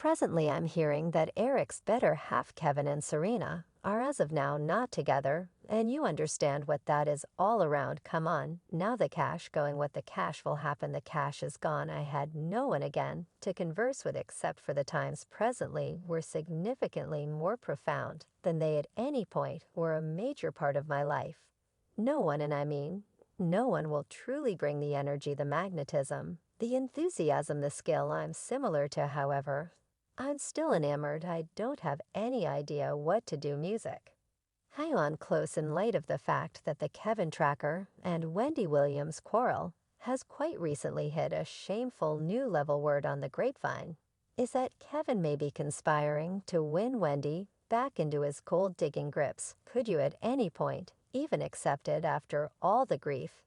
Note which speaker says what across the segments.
Speaker 1: Presently, I'm hearing that Eric's better half, Kevin and Serena, are as of now not together, and you understand what that is all around. Come on, now the cash going, what the cash will happen. The cash is gone. I had no one again to converse with except for the times presently were significantly more profound than they at any point were a major part of my life. No one, and I mean no one, will truly bring the energy, the magnetism, the enthusiasm, the skill I'm similar to. However, I'm still enamored. I don't have any idea what to do. Music. Hang on close in light of the fact that the Kevin Tracker and Wendy Williams quarrel has quite recently hit a shameful new level. Word on the grapevine is that Kevin may be conspiring to win Wendy back into his cold digging grips. Could you at any point even accept it after all the grief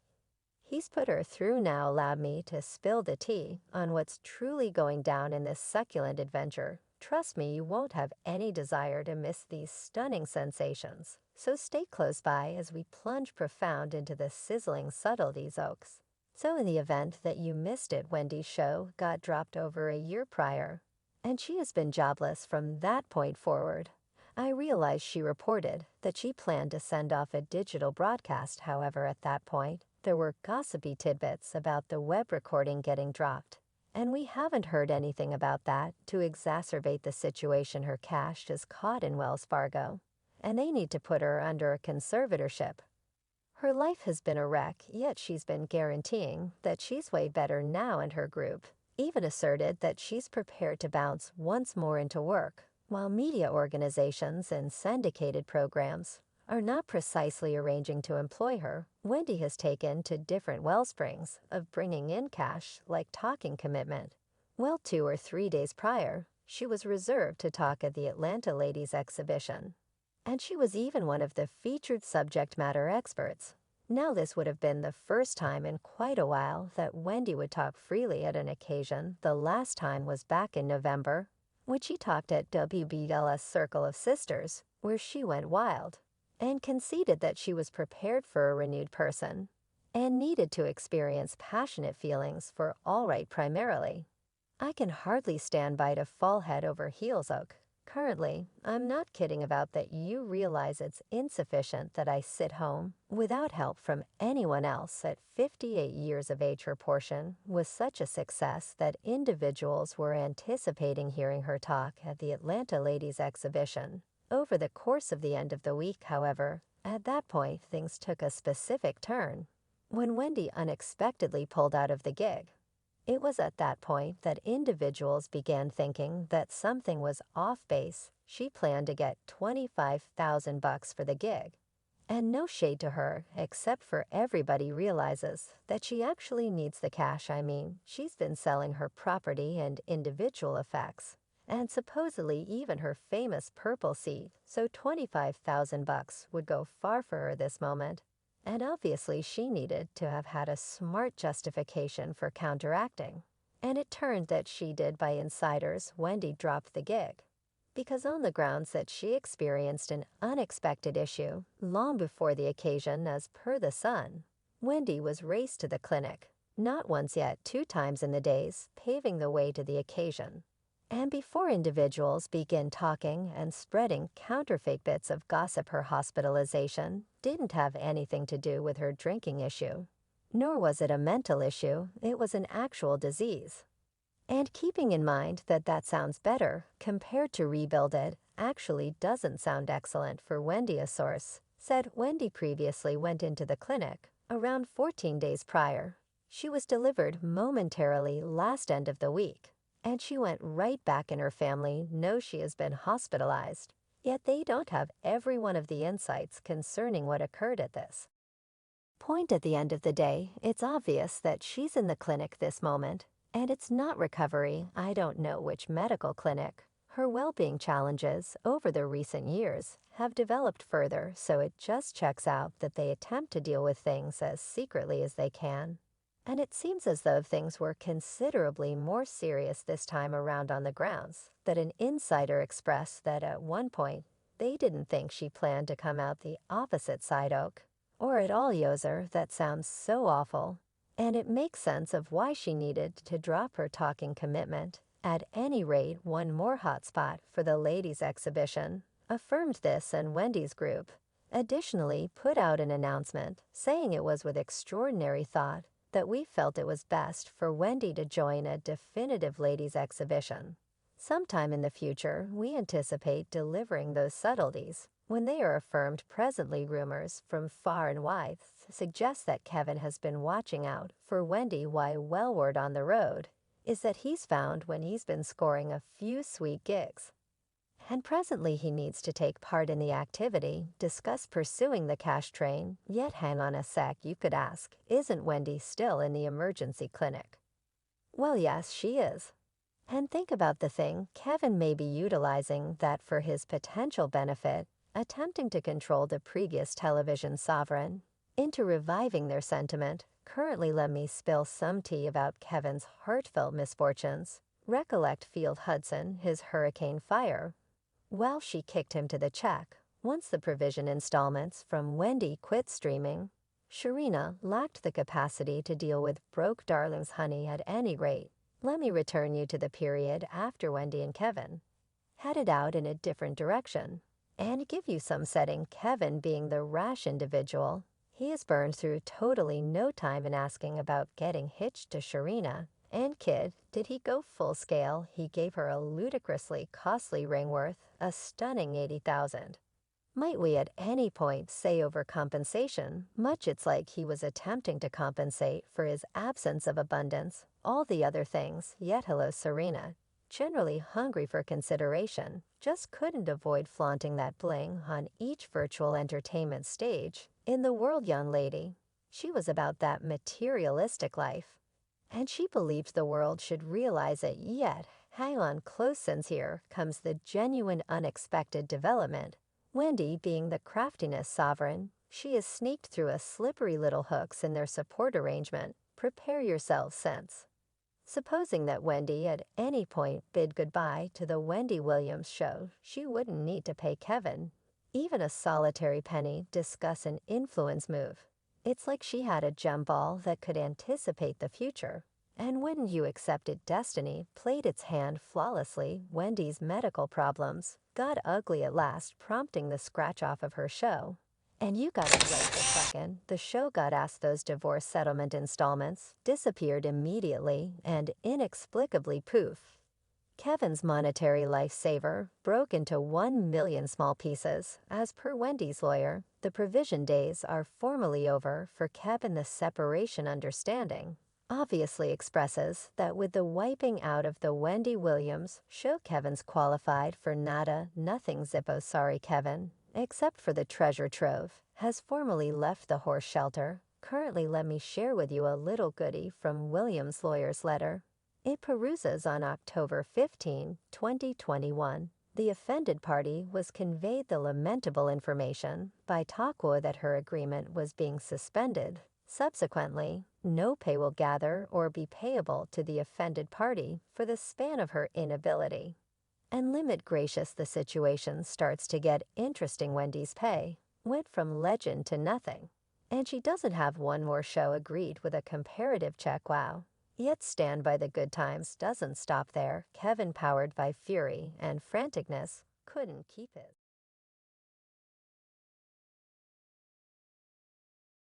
Speaker 1: he's put her through? Now allow me to spill the tea on what's truly going down in this succulent adventure. Trust me, you won't have any desire to miss these stunning sensations. So stay close by as we plunge profound into the sizzling subtleties, Oaks. So in the event that you missed it, Wendy's show got dropped over a year prior, and she has been jobless from that point forward. I realized she reported that she planned to send off a digital broadcast. However, at that point, there were gossipy tidbits about the web recording getting dropped, and we haven't heard anything about that. To exacerbate the situation, her cash is caught in Wells Fargo, and they need to put her under a conservatorship. Her life has been a wreck, yet she's been guaranteeing that she's way better now, and her group even asserted that she's prepared to bounce once more into work, while media organizations and syndicated programs are not precisely arranging to employ her. Wendy has taken to different wellsprings of bringing in cash, like talking commitment. Well, 2 or 3 days prior, she was reserved to talk at the Atlanta Ladies Exhibition, and she was even one of the featured subject matter experts. Now this would have been the first time in quite a while that Wendy would talk freely at an occasion. The last time was back in November, when she talked at WBLS Circle of Sisters, where she went wild and conceded that she was prepared for a renewed person and needed to experience passionate feelings for all right primarily. I can hardly stand by to fall head over heels, Oak. Currently, I'm not kidding about that. You realize it's insufficient that I sit home without help from anyone else at 58 years of age. Her portion was such a success that individuals were anticipating hearing her talk at the Atlanta Ladies Exhibition over the course of the end of the week. However, at that point, things took a specific turn when Wendy unexpectedly pulled out of the gig. It was at that point that individuals began thinking that something was off base. She planned to get $25,000 for the gig. And no shade to her, except for everybody realizes that she actually needs the cash. I mean, she's been selling her property and individual effects, and supposedly even her famous purple seat, so $25,000 would go far for her this moment. And obviously she needed to have had a smart justification for counteracting. And it turned that she did. By insiders, Wendy dropped the gig because on the grounds that she experienced an unexpected issue long before the occasion. As per the Sun, Wendy was raced to the clinic, not once yet 2 times in the days, paving the way to the occasion. And before individuals begin talking and spreading counterfeit bits of gossip, her hospitalization didn't have anything to do with her drinking issue, nor was it a mental issue. It was an actual disease. And keeping in mind that that sounds better compared to rebuild it actually doesn't sound excellent for Wendy. A source said Wendy previously went into the clinic around 14 days prior. She was delivered momentarily last end of the week, and she went right back. In her family knows she has been hospitalized, yet they don't have every one of the insights concerning what occurred at this point. At the end of the day, it's obvious that she's in the clinic this moment, and it's not recovery. I don't know which medical clinic. Her well-being challenges over the recent years have developed further, so it just checks out that they attempt to deal with things as secretly as they can. And it seems as though things were considerably more serious this time around, on the grounds that an insider expressed that at one point they didn't think she planned to come out the opposite side. Oak. Or at all, Yoser. That sounds so awful. And it makes sense of why she needed to drop her talking commitment At any rate, one more hotspot for the ladies' exhibition affirmed this and Wendy's group. Additionally, put out an announcement saying it was with extraordinary thought that we felt it was best for Wendy to join a definitive ladies' exhibition. Sometime in the future, we anticipate delivering those subtleties. When they are affirmed, presently rumors from far and wide suggest that Kevin has been watching out for Wendy while wellward on the road is that he's found when he's been scoring a few sweet gigs. And presently he needs to take part in the activity, discuss pursuing the cash train, yet hang on a sec, you could ask, isn't Wendy still in the emergency clinic? Well, yes, she is. And think about the thing, Kevin may be utilizing that for his potential benefit, attempting to control the previous television sovereign into reviving their sentiment. Currently, let me spill some tea about Kevin's heartfelt misfortunes. Recollect Field Hudson, his hurricane fire. Well, she kicked him to the check. Once the provision installments from Wendy quit streaming, Sharina lacked the capacity to deal with broke darling's honey at any rate. Let me return you to the period after Wendy and Kevin headed out in a different direction, and give you some setting. Kevin being the rash individual, he has burned through totally no time in asking about getting hitched to Sharina. And kid, did he go full scale, he gave her a ludicrously costly ring worth a stunning $80,000. Might we at any point say overcompensation? Much it's like he was attempting to compensate for his absence of abundance, all the other things, yet hello Serena. Generally hungry for consideration, just couldn't avoid flaunting that bling on each virtual entertainment stage. In the world, young lady, she was about that materialistic life. And she believed the world should realize it, yet, hang on close since here comes the genuine unexpected development. Wendy being the craftiness sovereign, she has sneaked through a slippery little hooks in their support arrangement. Prepare yourselves since. Supposing that Wendy at any point bid goodbye to the Wendy Williams show, she wouldn't need to pay Kevin even a solitary penny, discuss an influence move. It's like she had a gem ball that could anticipate the future. And when you accepted destiny, played its hand flawlessly, Wendy's medical problems got ugly at last, prompting the scratch off of her show. And you got it right the second the show got asked, those divorce settlement installments disappeared immediately and inexplicably poof. Kevin's monetary lifesaver broke into 1 million small pieces. As per Wendy's lawyer, the provision days are formally over for Kevin. The separation understanding obviously expresses that with the wiping out of the Wendy Williams show, Kevin's qualified for nada, nothing zippo. Sorry, Kevin, except for the treasure trove, has formally left the horse shelter. Currently, let me share with you a little goodie from Williams' lawyer's letter. It peruses on October 15, 2021. The offended party was conveyed the lamentable information by Takwa that her agreement was being suspended. Subsequently, no pay will gather or be payable to the offended party for the span of her inability. And limit gracious, the situation starts to get interesting. Wendy's pay went from legend to nothing. And she doesn't have one more show agreed with a comparative check. Wow. Yet stand by the good times doesn't stop there. Kevin, powered by fury and franticness, couldn't keep it.